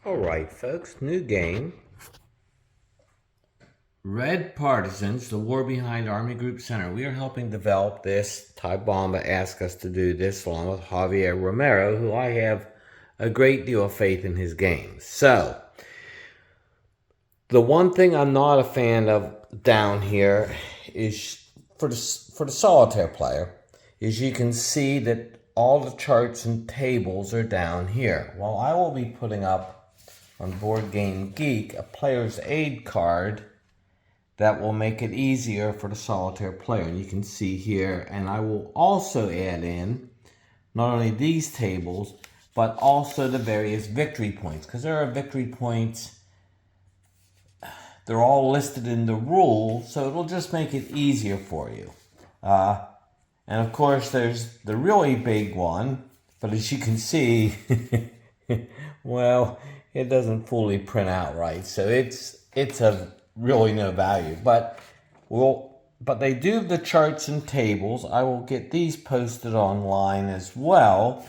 Alright folks, new game. Red Partisans, the war behind Army Group Center. We are helping develop this. Ty Bomba asked us to do this along with Javier Romero, who I have a great deal of faith in his games. So, the one thing I'm not a fan of down here is, for the solitaire player, is you can see that all the charts and tables are down here. Well, I will be putting up on Board Game Geek a player's aid card that will make it easier for the solitaire player. And you can see here, and I will also add in not only these tables, but also the various victory points, because there are victory points. They're all listed in the rules, so it'll just make it easier for you. And of course, there's the really big one, but as you can see, well, it doesn't fully print out right, so it's of really no value. But they do have the charts and tables. I will get these posted online as well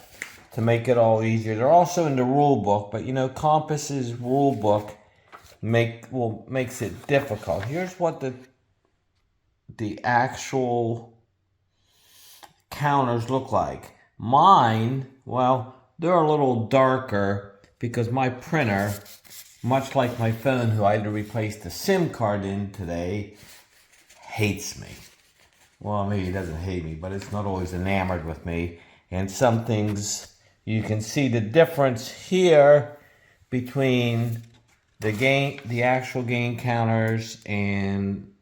to make it all easier. They're also in the rule book, but you know, Compass's rule book makes it difficult. Here's what the actual counters look like. Mine, well, they're a little darker because my printer, much like my phone, who I had to replace the SIM card in today, hates me. Well, maybe it doesn't hate me, but it's not always enamored with me. And some things, you can see the difference here between the actual game counters and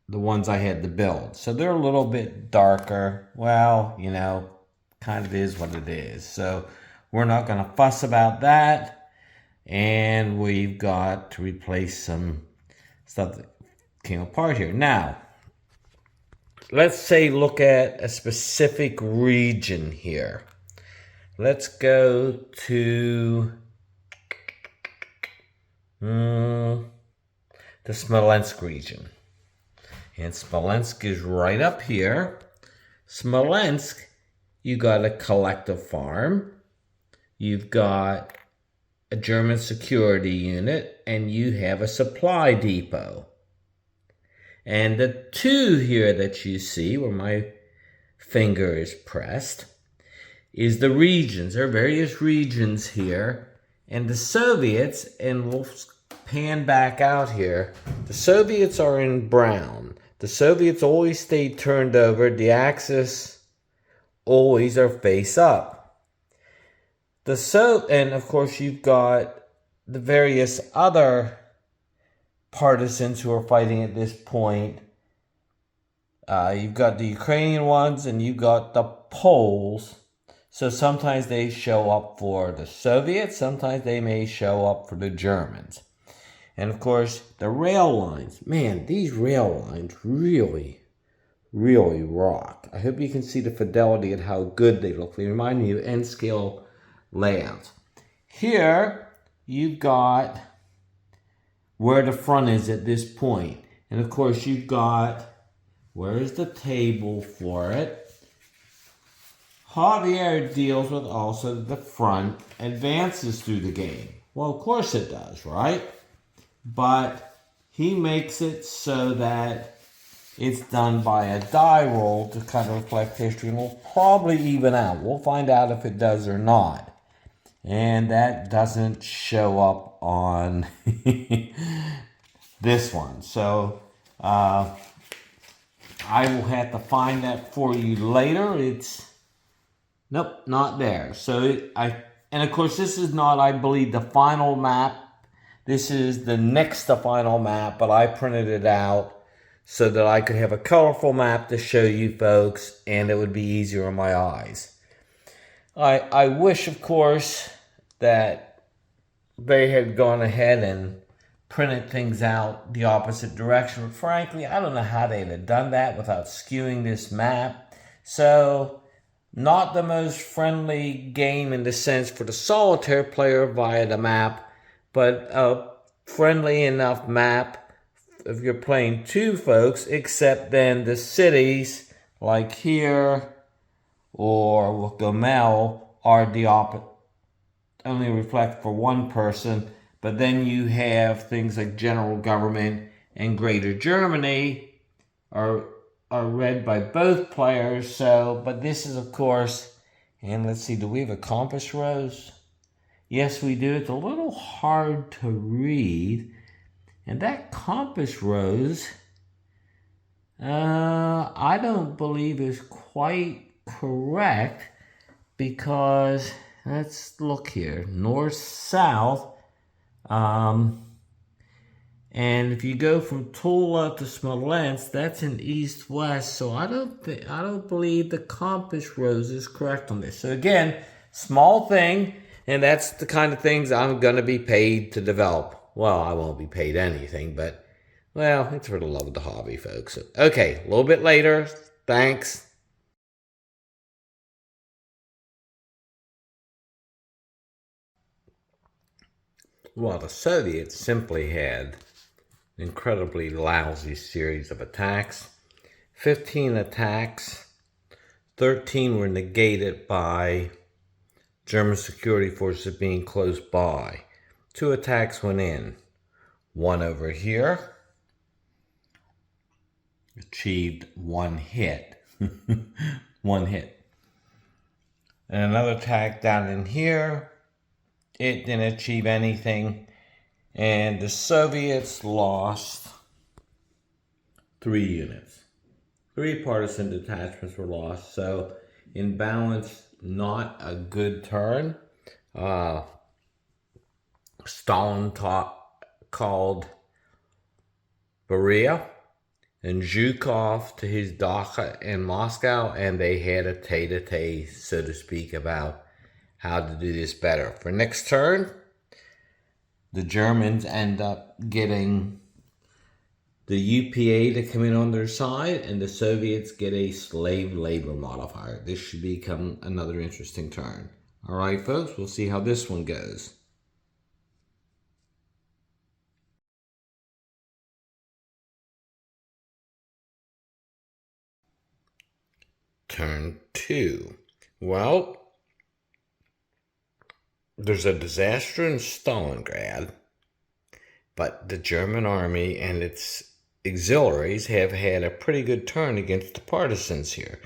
the ones I had to build. So they're a little bit darker. Well, you know, kind of is what it is. So we're not going to fuss about that. And we've got to replace some stuff that came apart here. Now, let's say look at a specific region here. Let's go to the Smolensk region. And Smolensk is right up here. Smolensk, you got a collective farm. You've got a German security unit, and you have a supply depot. And the two here that you see, where my finger is pressed, is the regions. There are various regions here. And the Soviets, and we'll pan back out here, the Soviets are in brown. The Soviets always stay turned over. The axis always are face up. And of course you've got the various other partisans who are fighting at this point. You've got the Ukrainian ones and you've got the Poles. So sometimes they show up for the Soviets, sometimes they may show up for the Germans. And of course, the rail lines. Man, these rail lines really, really rock. I hope you can see the fidelity and how good they look. They remind me of N-scale layouts. Here, you've got where the front is at this point. And of course, you've got, where's the table for it? Javier deals with also the front advances through the game. Well, of course it does, right? But he makes it so that it's done by a die roll to kind of reflect history, and will probably even out. We'll find out if it does or not. And that doesn't show up on this one. So I will have to find that for you later. Nope, not there. So and of course this is not, I believe, the final map. This is the next to final map, but I printed it out so that I could have a colorful map to show you folks, and it would be easier on my eyes. I wish, of course, that they had gone ahead and printed things out the opposite direction. But frankly, I don't know how they'd have done that without skewing this map. So, not the most friendly game in the sense for the solitaire player via the map, but a friendly enough map if you're playing two folks, except then the cities, like here or with Gomel, are the only reflect for one person, but then you have things like general government and Greater Germany are read by both players. So, but this is of course, and let's see, do we have a compass rose? Yes, we do. It's a little hard to read. And that compass rose, I don't believe is quite correct, because let's look here, north, south, and if you go from Tula to Smolensk, that's an east-west. So I don't believe the compass rose is correct on this. So again, small thing, and that's the kind of things I'm gonna be paid to develop. Well, I won't be paid anything, but well, it's for the love of the hobby, folks. Okay, a little bit later. Thanks. Well, the Soviets simply had an incredibly lousy series of attacks. 15 attacks, 13 were negated by German security forces being close by. 2 attacks went in. One over here achieved 1 hit. 1 hit. And another attack down in here, it didn't achieve anything. And the Soviets lost 3 units. 3 partisan detachments were lost. So in balance, not a good turn. Stalin called Beria and Zhukov to his dacha in Moscow, and they had a tete-a-tete, so to speak, about how to do this better. For next turn, the Germans end up getting the UPA to come in on their side, and the Soviets get a slave labor modifier. This should become another interesting turn. All right, folks, we'll see how this one goes. Turn 2. Well, there's a disaster in Stalingrad, but the German army and its auxiliaries have had a pretty good turn against the partisans here.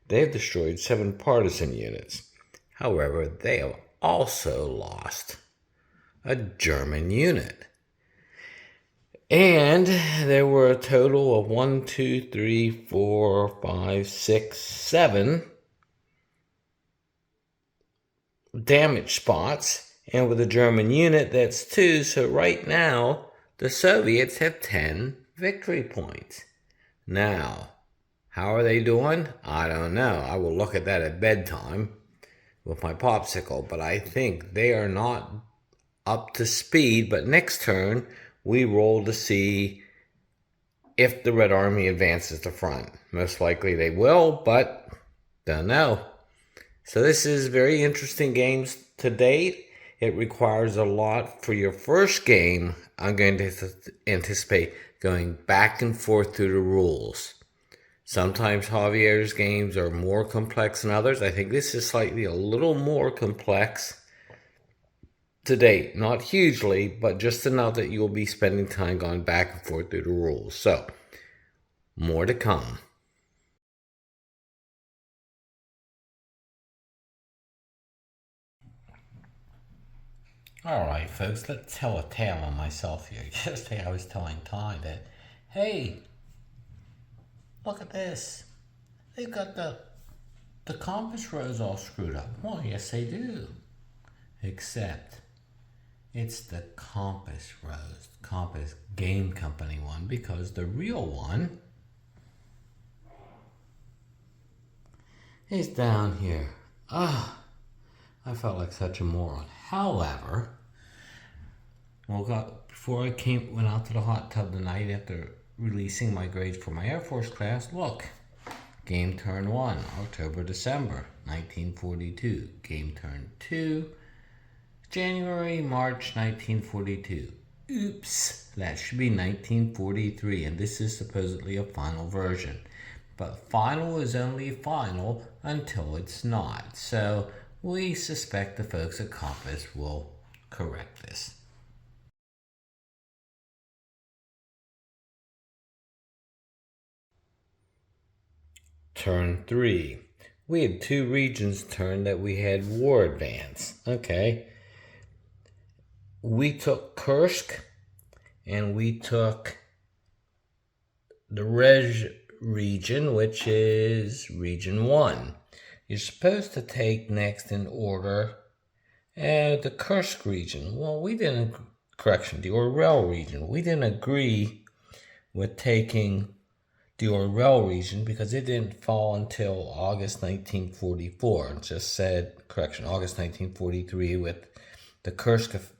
They have destroyed 7 partisan units. However, they have also lost a German unit. And there were a total of 1, 2, 3, 4, 5, 6, 7 damage spots. And with a German unit, that's 2. So right now, the Soviets have 10 victory points. Now, how are they doing? I don't know. I will look at that at bedtime with my popsicle. But I think they are not up to speed. But next turn, we roll to see if the Red Army advances to front. Most likely they will, but don't know. So this is very interesting games to date. It requires a lot for your first game. I'm going to anticipate going back and forth through the rules. Sometimes Javier's games are more complex than others. I think this is slightly a little more complex to date. Not hugely, but just enough that you'll be spending time going back and forth through the rules. So, more to come. Alright, folks, let's tell a tale on myself here. Yesterday I was telling Ty that, hey, look at this. They've got the compass rose all screwed up. Well, yes, they do. Except it's the compass rose, Compass Game Company one, because the real one is down here. I felt like such a moron. However, before I went out to the hot tub the night after releasing my grades for my Air Force class, look. Game turn 1, October, December, 1942. Game turn 2, January, March, 1942. Oops, that should be 1943, and this is supposedly a final version. But final is only final until it's not. So we suspect the folks at Compass will correct this. Turn 3. We had 2 regions turn that we had war advance. Okay. We took Kursk and we took the Rej region, which is region 1. You're supposed to take next in order the Kursk region. Well, the Orel region. We didn't agree with taking the Orel region because it didn't fall until August 1944. It just said, August 1943 with the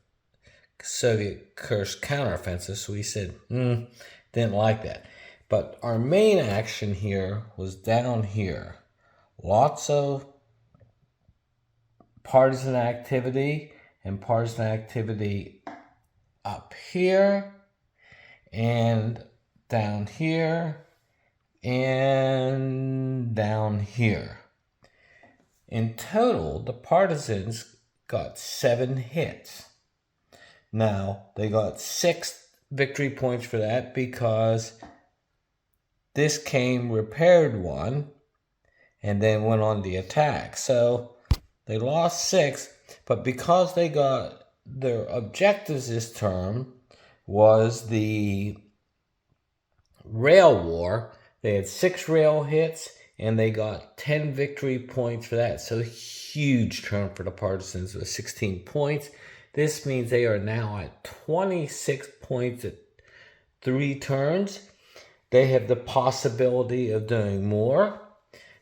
Soviet Kursk counteroffensive. So we said, didn't like that. But our main action here was down here. Lots of partisan activity and partisan activity up here and down here and down here. In total, the partisans got 7 hits. Now, they got 6 victory points for that because this came repaired one and then went on the attack. So they lost 6, but because they got their objectives this term was the rail war, they had 6 rail hits and they got 10 victory points for that. So huge turn for the partisans with 16 points. This means they are now at 26 points at 3 turns. They have the possibility of doing more.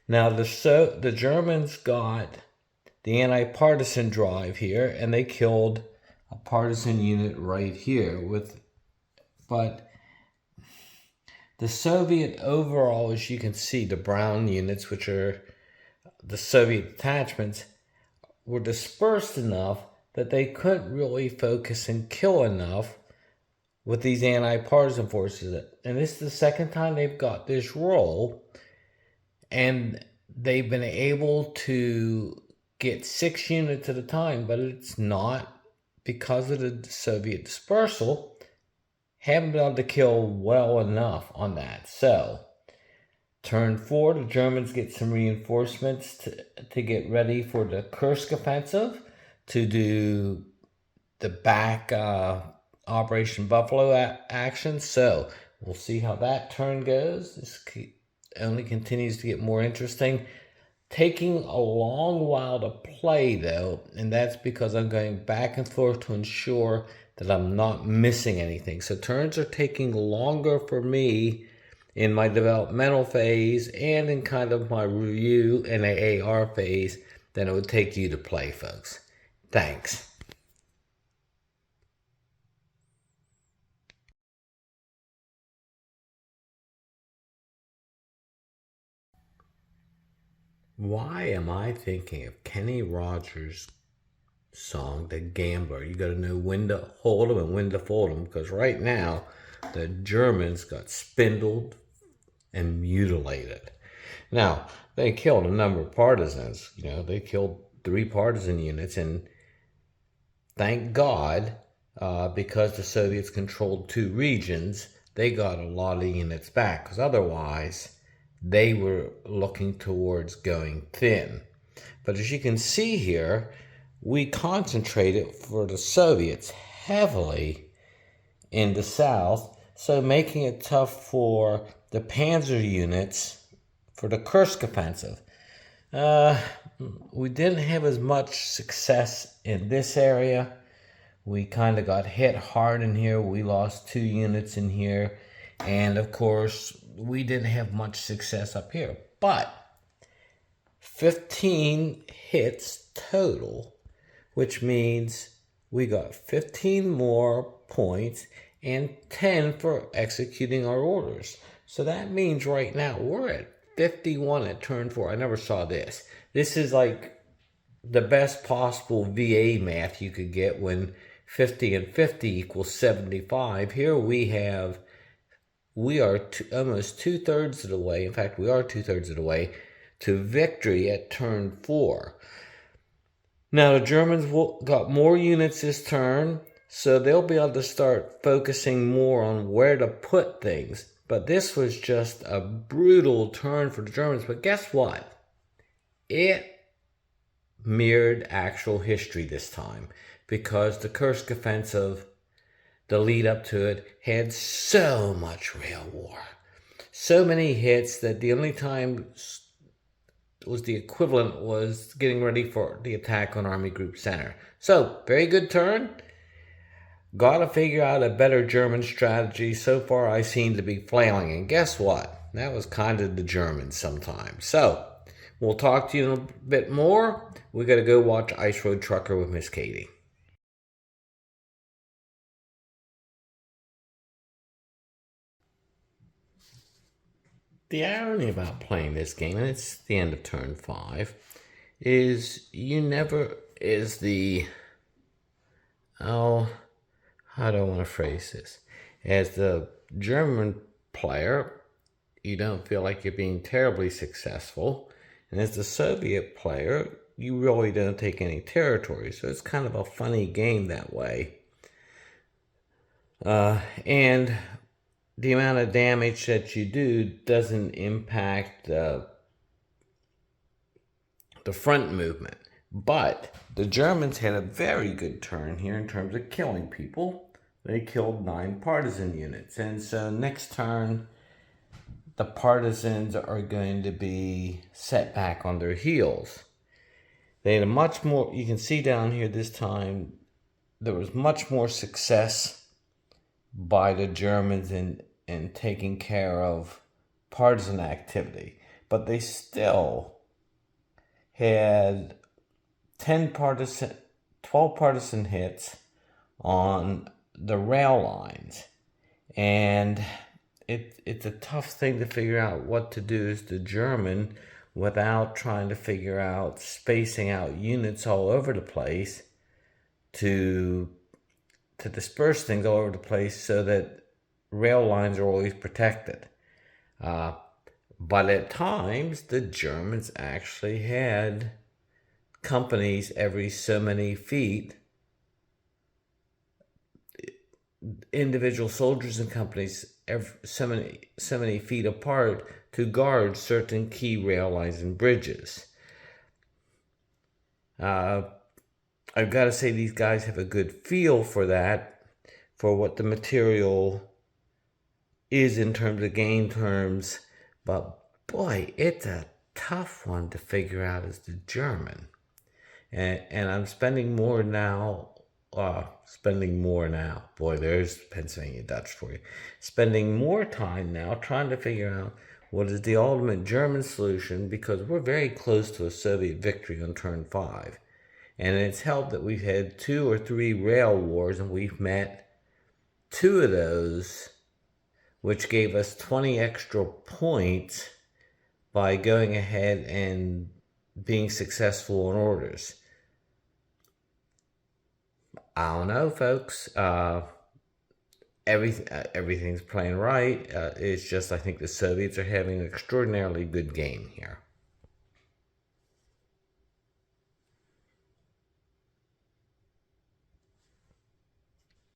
Now the Germans got the anti-partisan drive here, and they killed a partisan unit right here. But the Soviet overall, as you can see, the brown units, which are the Soviet detachments, were dispersed enough that they couldn't really focus and kill enough with these anti-partisan forces. And this is the second time they've got this role, and they've been able to get 6 units at a time, but it's not because of the Soviet dispersal. Haven't been able to kill well enough on that. So, turn 4, the Germans get some reinforcements to get ready for the Kursk offensive, to do the back Operation Buffalo action. So, we'll see how that turn goes. This only continues to get more interesting. Taking a long while to play, though, and that's because I'm going back and forth to ensure that I'm not missing anything. So turns are taking longer for me in my developmental phase and in kind of my review and AAR phase than it would take you to play, folks. Thanks. Why am I thinking of Kenny Rogers' song, The Gambler? You got to know when to hold them and when to fold them, because right now the Germans got spindled and mutilated. Now, they killed a number of partisans. They killed 3 partisan units, and thank God, because the Soviets controlled 2 regions, they got a lot of units back, because otherwise they were looking towards going thin. But as you can see here, we concentrated for the Soviets heavily in the south, so making it tough for the panzer units for the Kursk offensive. We didn't have as much success in this area. We kind of got hit hard in here. We lost 2 units in here. And of course, we didn't have much success up here. But 15 hits total, which means we got 15 more points and 10 for executing our orders. So that means right now we're at 51 at turn 4. I never saw this. This is like the best possible VA math you could get when 50 and 50 equals 75. Here we are almost 2/3 of the way. In fact, we are 2/3 of the way to victory at turn 4. Now the Germans got more units this turn, so they'll be able to start focusing more on where to put things. But this was just a brutal turn for the Germans. But guess what? It mirrored actual history this time, because the Kursk offensive, the lead up to it, had so much rail war. So many hits that the only time was the equivalent was getting ready for the attack on Army Group Center. So, very good turn. Gotta figure out a better German strategy. So far, I seem to be flailing. And guess what? That was kind of the Germans sometimes. So, we'll talk to you in a bit more. We gotta go watch Ice Road Trucker with Miss Katie. The irony about playing this game, and it's the end of turn 5, is you never is the, oh, how do I want to phrase this? As the German player, you don't feel like you're being terribly successful. And as the Soviet player, you really don't take any territory. So it's kind of a funny game that way. And the amount of damage that you do doesn't impact the front movement. But the Germans had a very good turn here in terms of killing people. They killed 9 partisan units. And so next turn, the partisans are going to be set back on their heels. They had a much more, you can see down here this time, there was much more success by the Germans in taking care of partisan activity. But they still had 12 partisan hits on the rail lines. And it's a tough thing to figure out what to do as the German without trying to figure out spacing out units all over the place to disperse things all over the place so that rail lines are always protected. But at times, the Germans actually had companies every so many feet, individual soldiers and companies so many feet apart to guard certain key rail lines and bridges. I've got to say these guys have a good feel for that, for what the material is in terms of game terms, but boy, it's a tough one to figure out as the German. And I'm spending more now. Boy, there's Pennsylvania Dutch for you. Spending more time now trying to figure out what is the ultimate German solution, because we're very close to a Soviet victory on turn 5. And it's helped that we've had 2 or 3 rail wars, and we've met 2 of those, which gave us 20 extra points by going ahead and being successful on orders. I don't know, folks. Everything's playing right. It's just I think the Soviets are having an extraordinarily good game here.